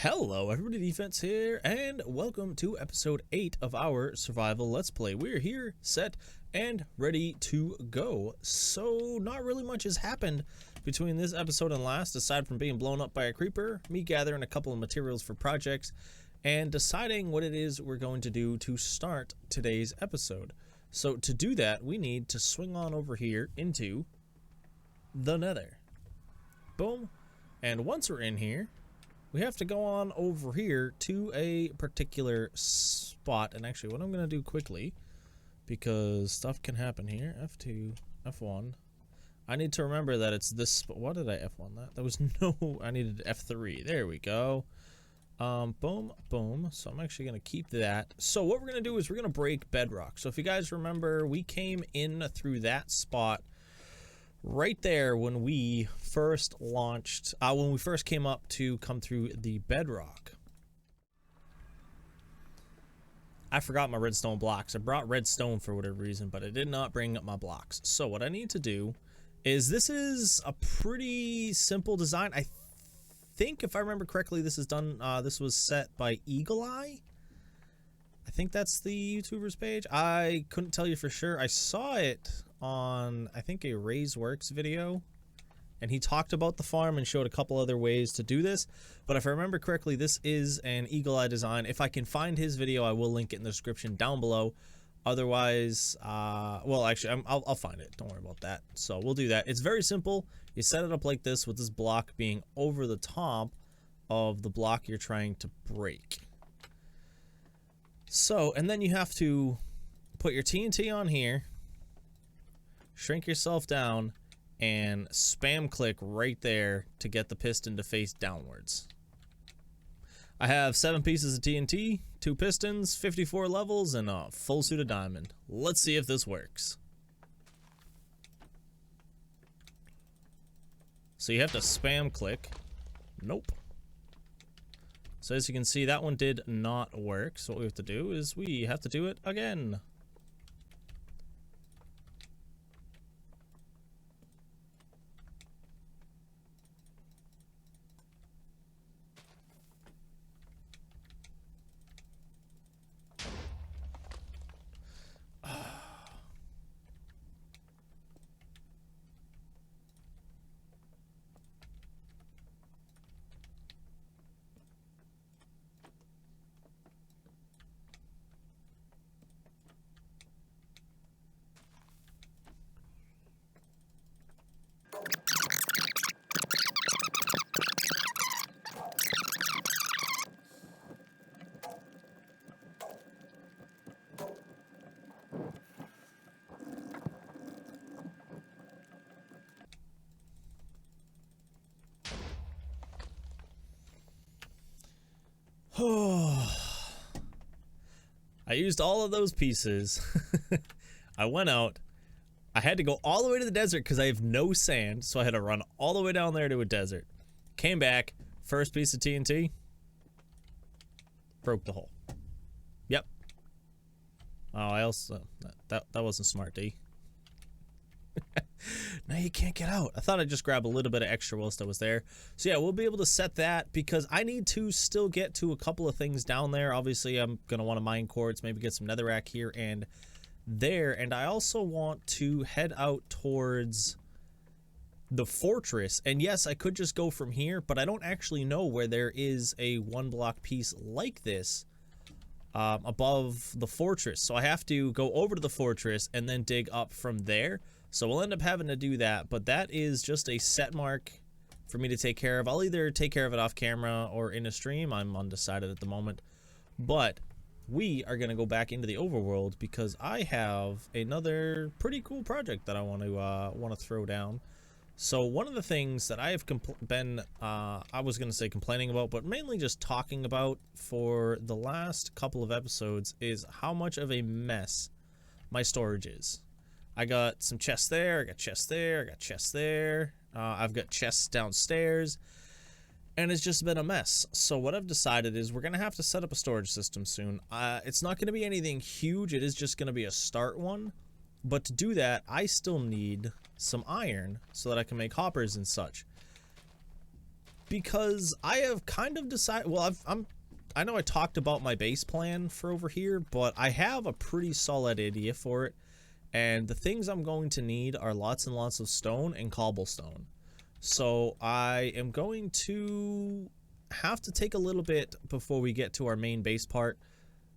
Hello everybody, Defense here, and welcome to episode 8 of our survival let's play. We're here, set, and ready to go. So not really much has happened between this episode and last, aside from being blown up by a creeper, me gathering a couple of materials for projects, and deciding what it is we're going to do to start today's episode. So to do that, we need to swing on over here into the Nether. Boom. And once we're in here, we have to go on over here to a particular spot. And actually, what I'm going to do quickly, because stuff can happen here. F2, F1. I need to remember that it's this spot. What did I F1 that? There was no, I needed F3. There we go. Boom, boom. So I'm actually going to keep that. So what we're going to do is we're going to break bedrock. So if you guys remember, we came in through that spot right there when we first launched, when we first came up to come through the bedrock. I forgot my redstone blocks. I brought redstone for whatever reason, but I did not bring up my blocks. So what I need to do is, this is a pretty simple design. I think if I remember correctly, this is done, this was set by Eagle Eye. I think that's the YouTuber's page. I couldn't tell you for sure. I saw it on, I think, a Ray's Works video, and he talked about the farm and showed a couple other ways to do this. But if I remember correctly, this is an Eagle Eye design. If I can find his video, I will link it in the description down below. Otherwise, well, actually, I'll find it. Don't worry about that. So we'll do that. It's very simple. You set it up like this, with this block being over the top of the block you're trying to break. So, and then you have to put your TNT on here, shrink yourself down, and spam click right there to get the piston to face downwards. I have 7 pieces of TNT, 2 pistons, 54 levels, and a full suit of diamond. Let's see if this works. So you have to spam click. Nope. So as you can see, that one did not work. So what we have to do is we have to do it again. I used all of those pieces. I went out. I had to go all the way to the desert because I have no sand, so I had to run all the way down there to a desert. Came back, first piece of TNT, broke the hole. Yep. Oh, I also, that wasn't smart, D. Now you can't get out. I thought I'd just grab a little bit of extra whilst I was there. So yeah, we'll be able to set that, because I need to still get to a couple of things down there. Obviously, I'm going to want to mine quartz, maybe get some netherrack here and there. And I also want to head out towards the fortress. And yes, I could just go from here, but I don't actually know where there is a 1-block piece like this above the fortress. So I have to go over to the fortress and then dig up from there. So we'll end up having to do that, but that is just a set mark for me to take care of. I'll either take care of it off camera or in a stream. I'm undecided at the moment. But we are going to go back into the overworld, because I have another pretty cool project that I want to throw down. So one of the things that I have been, I was going to say complaining about, but mainly just talking about for the last couple of episodes, is how much of a mess my storage is. I got some chests there, I got chests there, I got chests there, I've got chests downstairs, and it's just been a mess. So what I've decided is we're going to have to set up a storage system soon. It's not going to be anything huge, it is just going to be a start one, but to do that, I still need some iron so that I can make hoppers and such. because I have kind of decided, well, I know I talked about my base plan for over here, but I have a pretty solid idea for it. And the things I'm going to need are lots and lots of stone and cobblestone. So I am going to have to take a little bit before we get to our main base part.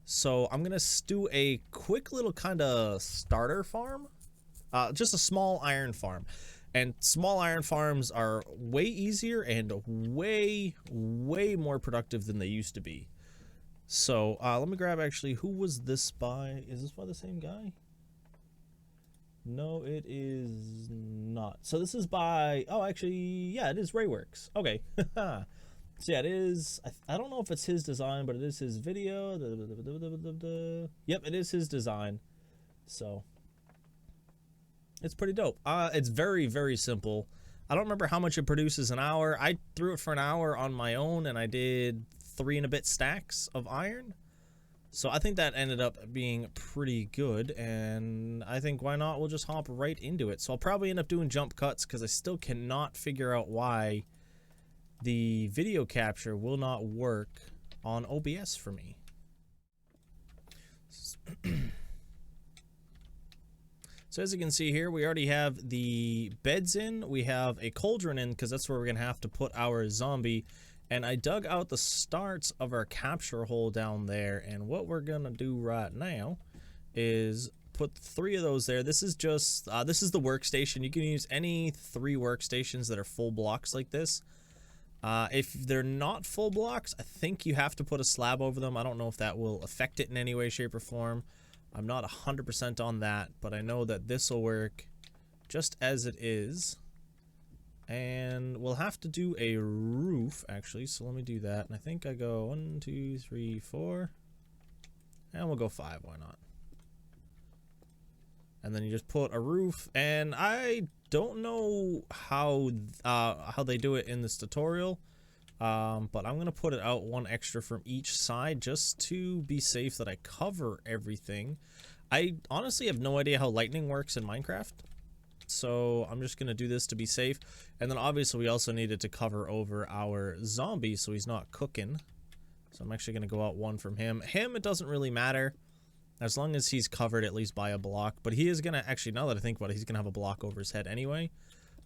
So I'm going to do a quick little kind of starter farm. Just a small iron farm. And small iron farms are way easier and way more productive than they used to be. So let me grab, actually, who was this by? Is this by the same guy? No, it is not. So this is by, oh, actually, yeah, it is Rayworks. Okay. So yeah, it is, I don't know if it's his design, but it is his video. Yep, it is his design. So it's pretty dope. It's very simple. I don't remember how much it produces an hour. I threw it for an hour on my own, and I did 3 and a bit stacks of iron. So I think that ended up being pretty good, and I think, why not, we'll just hop right into it. So I'll probably end up doing jump cuts because I still cannot figure out why the video capture will not work on OBS for me. So as you can see here, we already have the beds in. We have a cauldron in because that's where we're going to have to put our zombie. And I dug out the starts of our capture hole down there. And what we're going to do right now is put 3 of those there. This is just, this is the workstation. You can use any 3 workstations that are full blocks like this. If they're not full blocks, I think you have to put a slab over them. I don't know if that will affect it in any way, shape, or form. I'm not 100% on that, but I know that this will work just as it is. And we'll have to do a roof, actually, so let me do that. And I think I go 1, 2, 3, 4, and we'll go 5, why not? And then you just put a roof, and I don't know how they do it in this tutorial, but I'm gonna put it out 1 extra from each side just to be safe that I cover everything. I honestly have no idea how lightning works in Minecraft, so I'm just gonna do this to be safe. And then obviously we also needed to cover over our zombie so he's not cooking. So I'm actually gonna go out 1 from him. It doesn't really matter as long as he's covered at least by a block, but he is gonna, actually, now that I think about it, he's gonna have a block over his head anyway.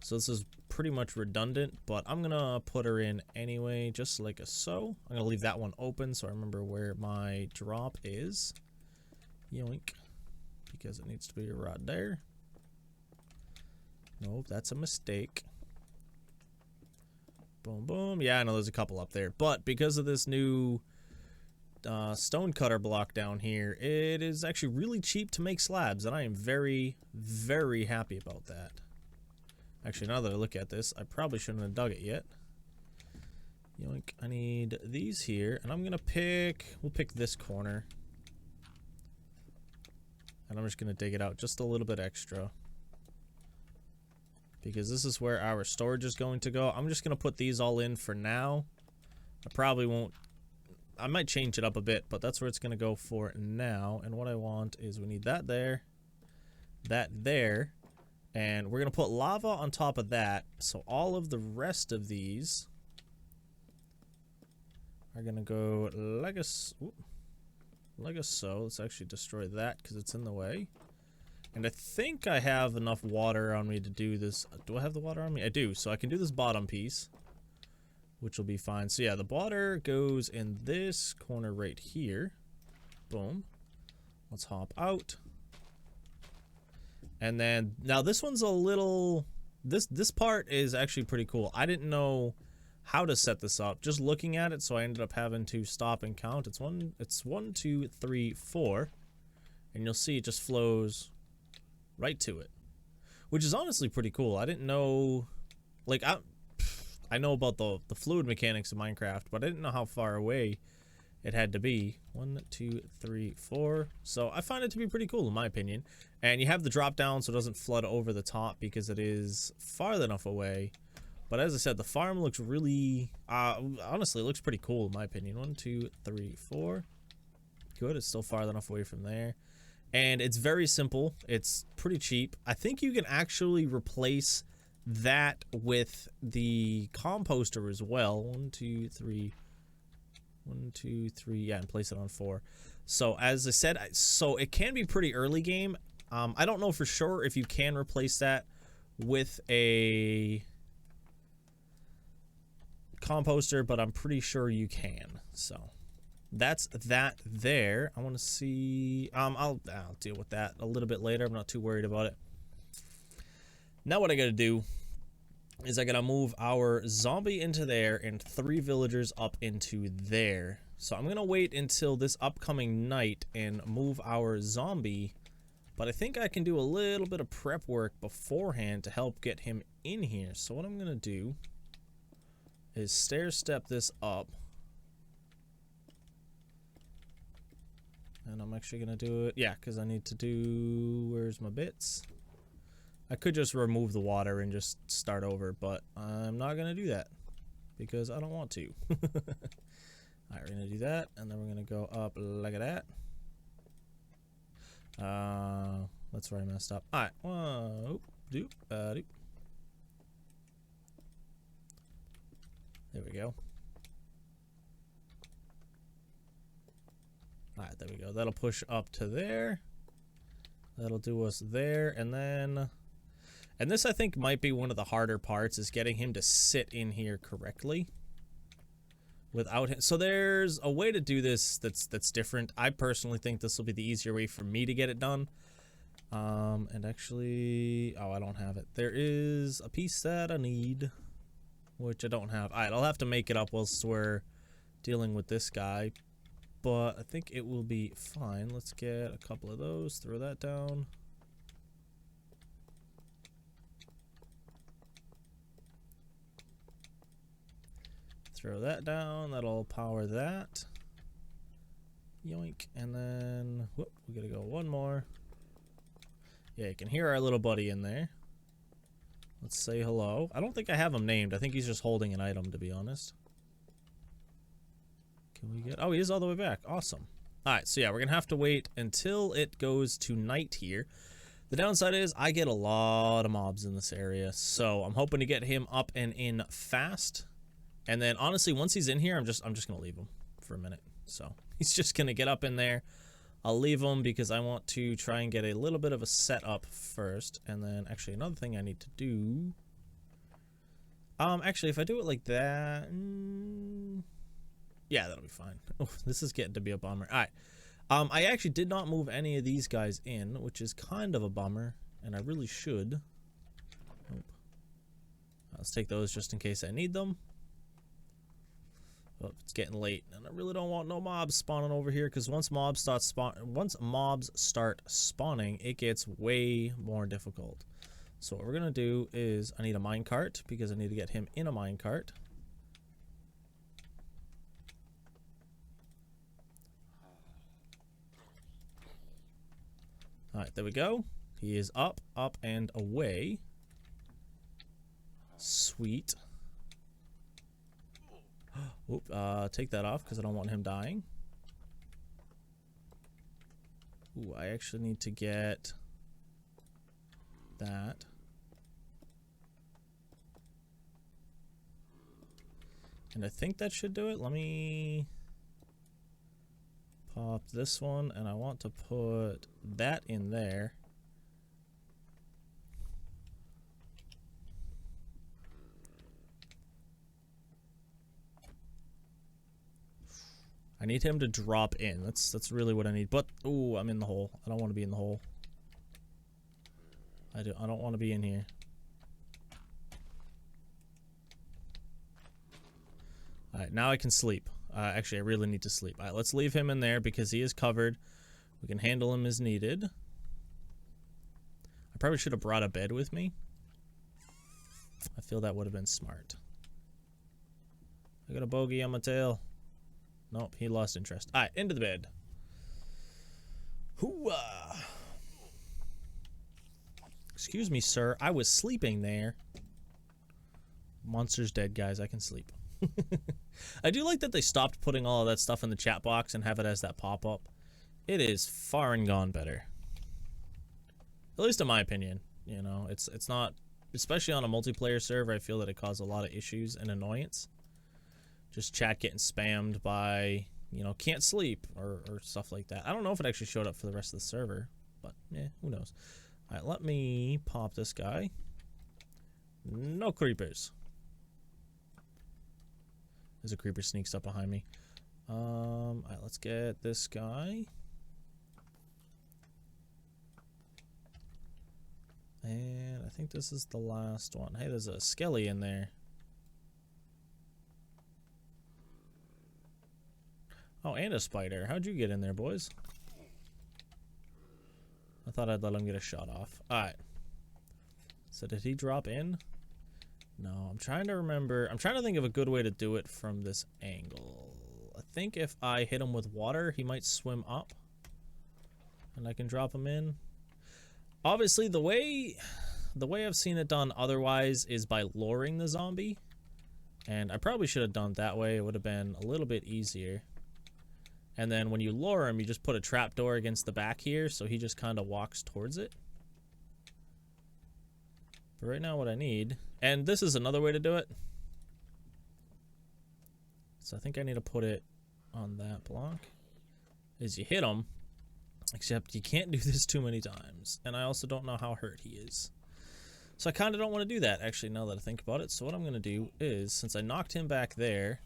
So this is pretty much redundant, but I'm gonna put her in anyway, just like so. I'm gonna leave that one open so I remember where my drop is. Yoink. Because it needs to be right there. Nope, that's a mistake. Boom, boom. Yeah, I know there's a couple up there, but because of this new stone cutter block down here, it is actually really cheap to make slabs, and I am very happy about that. Actually, now that I look at this, I probably shouldn't have dug it yet. Yoink. I need these here, and I'm gonna we'll pick this corner, and I'm just gonna dig it out just a little bit extra because this is where our storage is going to go. I'm just gonna put these all in for now. I probably won't, I might change it up a bit, but that's where it's gonna go for now. And what I want is, we need that there, and we're gonna put lava on top of that, so all of the rest of these are gonna go like a so. Let's actually destroy that because it's in the way. And I think I have enough water on me to do this. Do I have the water on me? I do, so I can do this bottom piece, which will be fine. So yeah, the water goes in this corner right here. Boom. Let's hop out. And then, now this one's a little, this part is actually pretty cool. I didn't know how to set this up, just looking at it, so I ended up having to stop and count. It's 1, 2, 3, 4, and you'll see it just flows right to it, which is honestly pretty cool. I didn't know, like, I know about the fluid mechanics of Minecraft, but I didn't know how far away it had to be. 1, 2, 3, 4. So I find it to be pretty cool in my opinion. And you have the drop down so it doesn't flood over the top because it is far enough away. But as I said, the farm looks really, honestly, it looks pretty cool in my opinion. 1, 2, 3, 4. Good, it's still far enough away from there. And it's very simple. It's pretty cheap. I think you can actually replace that with the composter as well. 1, 2, 3. 1, 2, 3. Yeah, and place it on 4. So as I said, so it can be pretty early game. I don't know for sure if you can replace that with a composter, but I'm pretty sure you can. So that's that there. I want to see. I'll deal with that a little bit later. I'm not too worried about it. Now what I gotta do is I gotta move our zombie into there and 3 villagers up into there. So I'm gonna wait until this upcoming night and move our zombie, but I think I can do a little bit of prep work beforehand to help get him in here. So what I'm gonna do is stair step this up, and I'm actually gonna do it, yeah, because I need to do, where's my bits? I could just remove the water and just start over, but I'm not gonna do that because I don't want to. Alright, we're gonna do that, and then we're gonna go up like that. That's where I messed up. Alright, there we go. Alright, there we go. That'll push up to there. That'll do us there, and then... And this, I think, might be one of the harder parts, is getting him to sit in here correctly without him. So there's a way to do this that's different. I personally think this will be the easier way for me to get it done. And actually... Oh, I don't have it. There is a piece that I need, which I don't have. Alright, I'll have to make it up whilst we're dealing with this guy, but I think it will be fine. Let's get a couple of those, throw that down. Throw that down, that'll power that. Yoink, and then, whoop, we gotta go one more. Yeah, you can hear our little buddy in there. Let's say hello. I don't think I have him named. I think he's just holding an item, to be honest. Can we get... Oh, he is all the way back. Awesome. Alright, so yeah, we're gonna have to wait until it goes to night here. The downside is I get a lot of mobs in this area, so I'm hoping to get him up and in fast. And then, honestly, once he's in here, I'm just gonna leave him for a minute. So, he's just gonna get up in there. I'll leave him because I want to try and get a little bit of a setup first. And then, actually, another thing I need to do... actually, if I do it like that... yeah, that'll be fine. Oh, this is getting to be a bummer. Alright. I actually did not move any of these guys in, which is kind of a bummer. And I really should. Nope. Let's take those just in case I need them. Oh, it's getting late, and I really don't want no mobs spawning over here, because once mobs start spawning, it gets way more difficult. So what we're gonna do is I need a minecart because I need to get him in a minecart. All right, there we go. He is up, and away. Sweet. Oop, take that off because I don't want him dying. Ooh, I actually need to get that. And I think that should do it. Let me pop this one, and I want to put that in there. I need him to drop in. That's really what I need. But ooh, I'm in the hole. I don't want to be in the hole. I don't want to be in here. Alright, now I can sleep. Actually, I really need to sleep. Alright, let's leave him in there because he is covered. We can handle him as needed. I probably should have brought a bed with me. I feel that would have been smart. I got a bogey on my tail. Nope, he lost interest. Alright, into the bed. Hoo-ah. Excuse me, sir. I was sleeping there. Monster's dead, guys. I can sleep. I do like that they stopped putting all of that stuff in the chat box and have it as that pop-up. It is far and gone better. At least in my opinion. You know, it's not especially on a multiplayer server, I feel that it caused a lot of issues and annoyance. Just chat getting spammed by, you know, can't sleep or stuff like that. I don't know if it actually showed up for the rest of the server, but yeah, who knows. All right, let me pop this guy. No creepers. There's a creeper sneaks up behind me. All right, let's get this guy. And I think this is the last one. Hey, there's a skelly in there. Oh, and a spider. How'd you get in there, boys? I thought I'd let him get a shot off. Alright. So did he drop in? No, I'm trying to remember. I'm trying to think of a good way to do it from this angle. I think if I hit him with water, he might swim up. And I can drop him in. Obviously, the way I've seen it done otherwise is by luring the zombie. And I probably should have done it that way. It would have been a little bit easier. And then when you lure him, you just put a trapdoor against the back here, so he just kind of walks towards it. But right now what I need, and this is another way to do it. So I think I need to put it on that block. Is you hit him, except you can't do this too many times. And I also don't know how hurt he is. So I kind of don't want to do that, actually, now that I think about it. So what I'm going to do is, since I knocked him back there,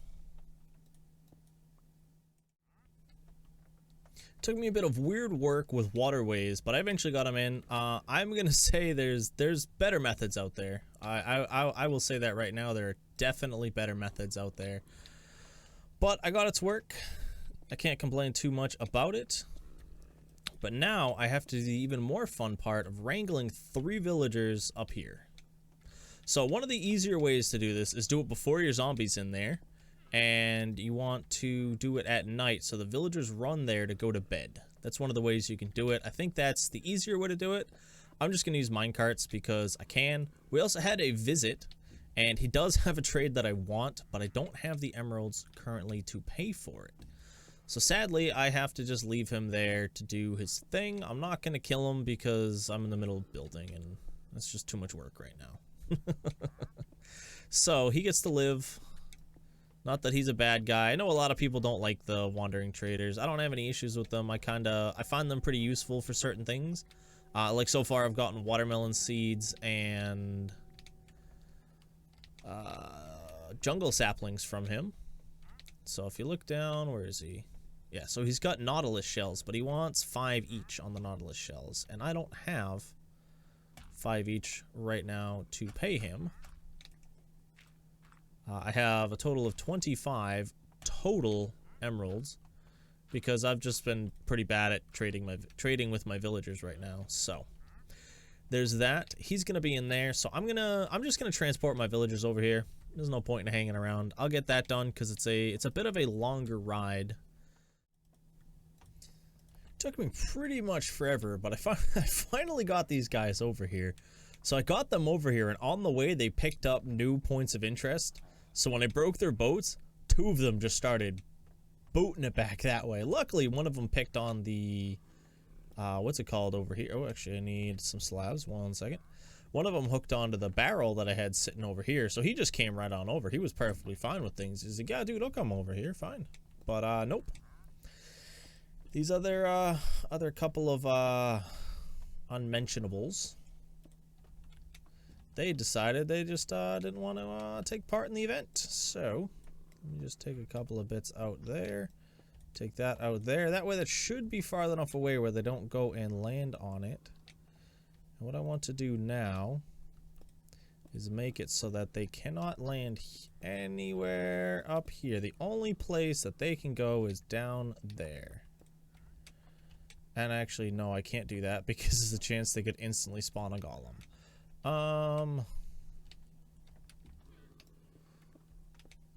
took me a bit of weird work with waterways, but I eventually got him in. I'm gonna say there's better methods out there. I will say that right now. There are definitely better methods out there. But I got it to work. I can't complain too much about it. But now I have to do the even more fun part of wrangling 3 villagers up here. So one of the easier ways to do this is do it before your zombies in there. And you want to do it at night so the villagers run there to go to bed. That's one of the ways you can do it. I think that's the easier way to do it. I'm just going to use minecarts because I can. We also had a visit, and he does have a trade that I want, but I don't have the emeralds currently to pay for it. So sadly, I have to just leave him there to do his thing. I'm not going to kill him because I'm in the middle of building, and that's just too much work right now. So he gets to live. Not that he's a bad guy. I know a lot of people don't like the wandering traders. I don't have any issues with them. I find them pretty useful for certain things. Like so far I've gotten watermelon seeds and jungle saplings from him. So if you look down, where is he? Yeah, so he's got nautilus shells, but he wants 5 each on the nautilus shells. And I don't have 5 each right now to pay him. I have a total of 25 total emeralds because I've just been pretty bad at trading with my villagers right now. So there's that. He's gonna be in there, so I'm just gonna transport my villagers over here. There's no point in hanging around. I'll get that done because it's a bit of a longer ride. Took me pretty much forever, but I finally got these guys over here. So I got them over here, and on the way they picked up new points of interest. So when I broke their boats, 2 of them just started booting it back that way. Luckily, one of them picked on the, what's it called over here? Oh, actually, I need some slabs. 1 second. One of them hooked onto the barrel that I had sitting over here, so he just came right on over. He was perfectly fine with things. He's like, yeah, dude, I'll come over here, fine. But, nope. These other couple of, unmentionables, they decided they just didn't want to take part in the event. So let me just take a couple of bits out there, take that out there. That way that should be far enough away where they don't go and land on it. And what I want to do now is make it so that they cannot land anywhere up here. The only place that they can go is down there. And actually, no, I can't do that because there's a chance they could instantly spawn a golem.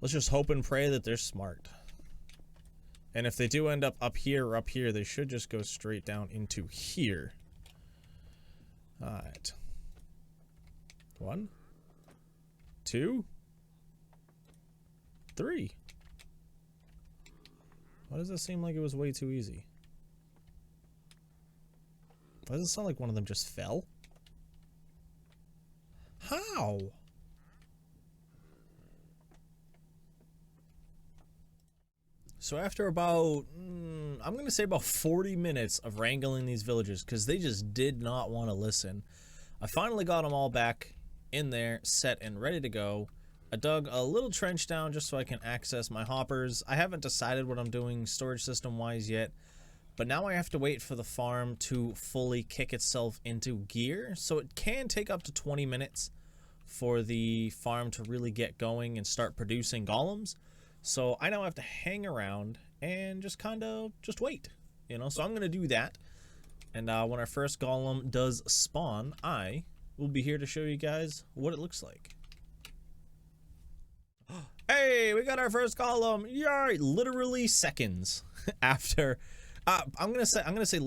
Let's just hope and pray that they're smart. And if they do end up here or up here, they should just go straight down into here. Alright. 1, 2, 3. Why does that seem like it was way too easy? Why does it sound like one of them just fell? How? So after about, I'm going to say about 40 minutes of wrangling these villagers, because they just did not want to listen, I finally got them all back in there, set and ready to go. I dug a little trench down just so I can access my hoppers. I haven't decided what I'm doing storage system wise yet, but now I have to wait for the farm to fully kick itself into gear. So it can take up to 20 minutes for the farm to really get going and start producing golems. So I now have to hang around and just kind of just wait, you know. So I'm going to do that. And when our first golem does spawn, I will be here to show you guys what it looks like. Hey, we got our first golem. Yay! Literally seconds after, I'm gonna say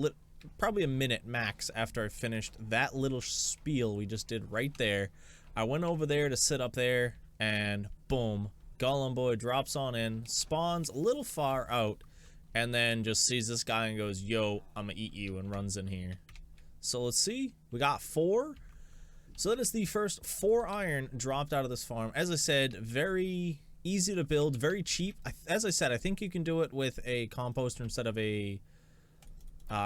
probably a minute max after I finished that little spiel we just did right there. I went over there to sit up there, and boom, golem boy drops on in, spawns a little far out, and then just sees this guy and goes, yo, I'm gonna eat you, and runs in here. So let's see, we got 4. So that is the first 4 iron dropped out of this farm. As I said, very easy to build, very cheap. As I said, I think you can do it with a composter instead of a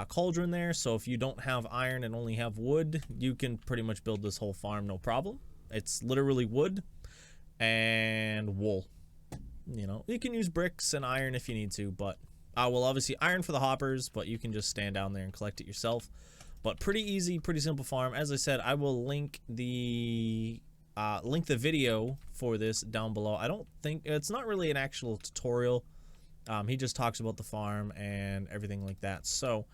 cauldron there. So if you don't have iron and only have wood, you can pretty much build this whole farm no problem. It's literally wood and wool. You know, you can use bricks and iron if you need to, but well, obviously iron for the hoppers, but you can just stand down there and collect it yourself. But pretty easy, pretty simple farm. As I said, I will link the video for this down below. I don't think it's not really an actual tutorial. He just talks about the farm and everything like that. So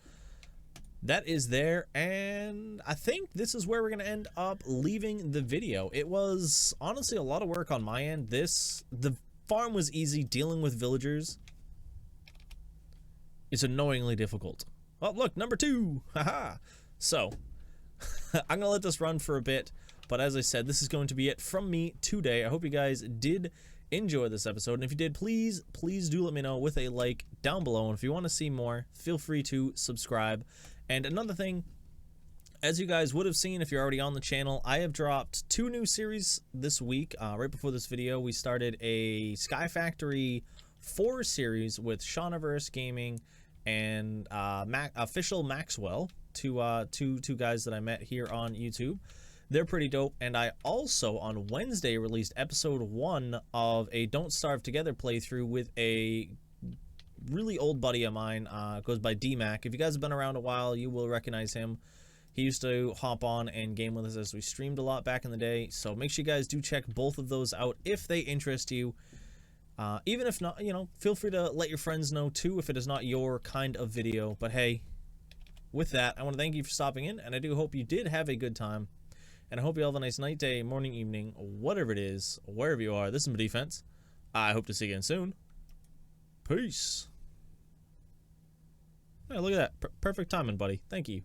that is there, and I think this is where we're gonna end up leaving the video. It was honestly a lot of work on my end. The farm was easy. Dealing with villagers is annoyingly difficult. Oh, look, number 2. Haha. So I'm gonna let this run for a bit, but as I said, this is going to be it from me today. I hope you guys did enjoy this episode, and if you did, please do let me know with a like down below, and if you want to see more, feel free to subscribe. And another thing, as you guys would have seen if you're already on the channel, I have dropped 2 new series this week. Right before this video, we started a Sky Factory 4 series with Shaunaverse Gaming and Official Maxwell, two guys that I met here on YouTube. They're pretty dope. And I also on Wednesday released episode 1 of a Don't Starve Together playthrough with a really old buddy of mine. Goes by D-Mac. If you guys have been around a while, you will recognize him. He used to hop on and game with us as we streamed a lot back in the day. So make sure you guys do check both of those out if they interest you. Even if not, you know, feel free to let your friends know too if it is not your kind of video. But hey, with that, I want to thank you for stopping in, and I do hope you did have a good time. And I hope you all have a nice night, day, morning, evening, whatever it is, wherever you are. This is my defense. I hope to see you again soon. Peace. Hey, look at that. Perfect timing, buddy. Thank you.